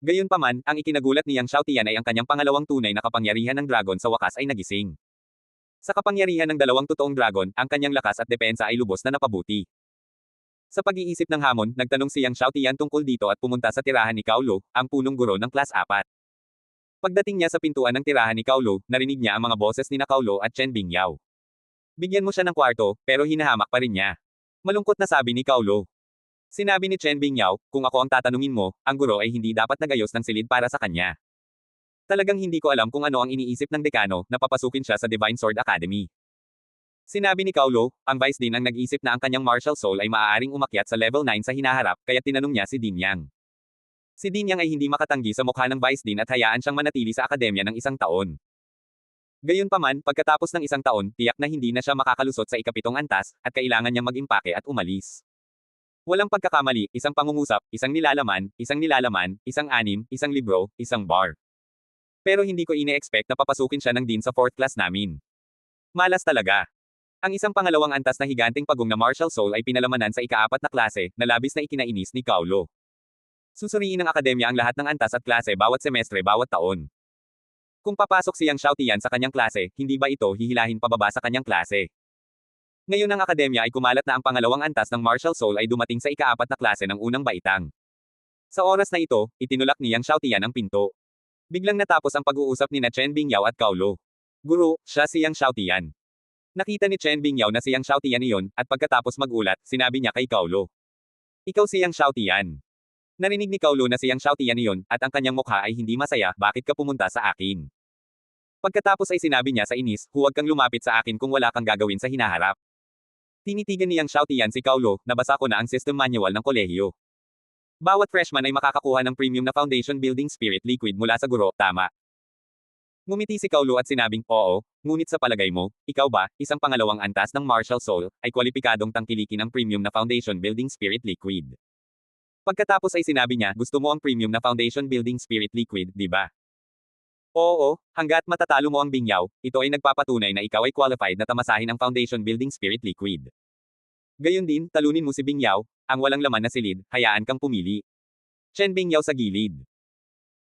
Gayunpaman, ang ikinagulat ni Yang Xiaotian ay ang kanyang pangalawang tunay na kapangyarihan ng dragon sa wakas ay nagising. Sa kapangyarihan ng dalawang totoong dragon, ang kanyang lakas at depensa ay lubos na napabuti. Sa pag-iisip ng hamon, nagtanong si Yang Xiaotian tungkol dito at pumunta sa tirahan ni Cao Lo, ang punong guro ng Class 4. Pagdating niya sa pintuan ng tirahan ni Cao Lo, narinig niya ang mga boses ni Cao Lo at Chen Bingyao. Bigyan mo siya ng kwarto, pero hinahamak pa rin niya. Malungkot na sabi ni Cao Lo. Sinabi ni Chen Bingyao, kung ako ang tatanungin mo, ang guro ay hindi dapat nagayos ng silid para sa kanya. Talagang hindi ko alam kung ano ang iniisip ng dekano na papasukin siya sa Divine Sword Academy. Sinabi ni Cao Lo, ang Vice Dean ang nag-isip na ang kanyang martial soul ay maaaring umakyat sa level 9 sa hinaharap, kaya tinanong niya si Din Yang. Si Din Yang ay hindi makatanggi sa mukha ng Vice Dean at hayaan siyang manatili sa akademya ng 1 taon. Gayunpaman, pagkatapos ng 1 taon, tiyak na hindi na siya makakalusot sa ika-7 antas, at kailangan niyang mag-impake at umalis. Walang pagkakamali, 1 pangungusap, 1 nilalaman, 1 nilalaman, 1 anim, 1 libro, 1 bar. Pero hindi ko ine-expect na papasukin siya ng Dean sa 4th class namin. Malas talaga. Ang isang pangalawang antas na higanteng pagong na martial soul ay pinalamanan sa ika-4 na klase, na labis na ikinainis ni Kaulo. Susuriin ng akademya ang lahat ng antas at klase bawat semestre bawat taon. Kung papasok si Yang Xiaotian sa kanyang klase, hindi ba ito hihilahin pababa sa kanyang klase? Ngayon ang akademya ay kumalat na ang pangalawang antas ng martial soul ay dumating sa ika-4 na klase ng unang baitang. Sa oras na ito, itinulak ni Yang Xiaotian ang pinto. Biglang natapos ang pag-uusap ni Chen Bingyao at Kaulo. Guro, siya si Yang Xiaotian. Nakita ni Chen Bingyao na si Yang Xiaotian iyon, at pagkatapos magulat, sinabi niya kay Kaulo. Ikaw si Yang Xiaotian. Narinig ni Kaulo na si Yang Xiaotian iyon, at ang kanyang mukha ay hindi masaya, bakit ka pumunta sa akin? Pagkatapos ay sinabi niya sa inis, huwag kang lumapit sa akin kung wala kang gagawin sa hinaharap. Tinitigan ni Yang Xiaotian si Kaulo, nabasa ko na ang system manual ng kolehiyo. Bawat freshman ay makakakuha ng premium na foundation building spirit liquid mula sa guro, tama. Ngumiti si Kaulo at sinabing, oo, ngunit sa palagay mo, ikaw ba, isang pangalawang antas ng martial soul, ay kwalipikadong tangkilikin ang premium na foundation building spirit liquid. Pagkatapos ay sinabi niya, gusto mo ang premium na foundation building spirit liquid, di ba? Oo, hangga't matatalo mo ang Bingyao, ito ay nagpapatunay na ikaw ay qualified na tamasahin ang foundation building spirit liquid. Gayon din, talunin mo si Bingyao, ang walang laman na silid, hayaan kang pumili. Chen Bingyao sa gilid.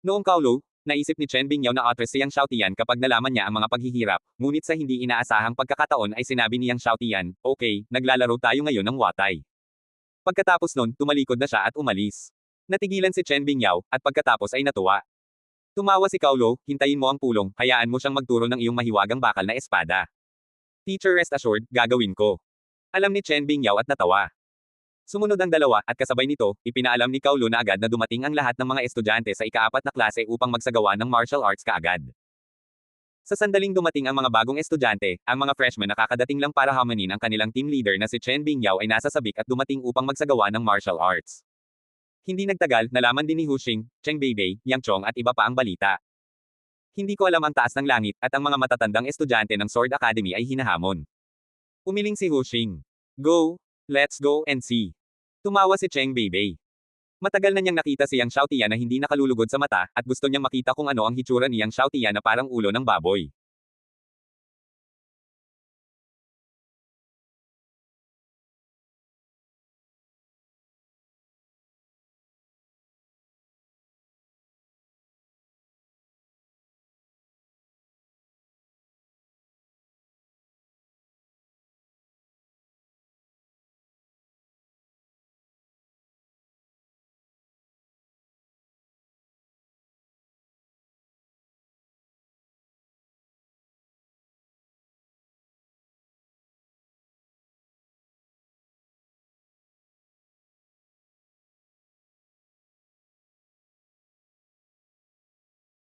Noong Kaulo, naisip ni Chen Bingyao na atras si Yang Xiaotian kapag nalaman niya ang mga paghihirap, ngunit sa hindi inaasahang pagkakataon ay sinabi ni Yang Xiaotian, okay, naglalaro tayo ngayon ng watay. Pagkatapos nun, tumalikod na siya at umalis. Natigilan si Chen Bingyao, at pagkatapos ay natuwa. Tumawa si Kaulo, hintayin mo ang pulong, hayaan mo siyang magturo ng iyong mahiwagang bakal na espada. Teacher rest assured, gagawin ko. Alam ni Chen Bingyao at natawa. Sumunod ang dalawa, at kasabay nito, ipinaalam ni Kaulo na agad na dumating ang lahat ng mga estudyante sa ika-4 na klase upang magsagawa ng martial arts kaagad. Sa sandaling dumating ang mga bagong estudyante, ang mga freshmen nakakadating lang para hamanin ang kanilang team leader na si Chen Bingyao ay nasa sabik at dumating upang magsagawa ng martial arts. Hindi nagtagal, nalaman din ni Huxing, Cheng Beibei, Yang Chong at iba pa ang balita. Hindi ko alam ang taas ng langit, at ang mga matatandang estudyante ng Sword Academy ay hinahamon. Umiling si Huxing. Go! Let's go and see. Tumawa si Cheng Beibei. Matagal na niyang nakita si Yang Xiaotian na hindi nakalulugod sa mata, at gusto niyang makita kung ano ang hitsura ni Yang Xiaotian na parang ulo ng baboy.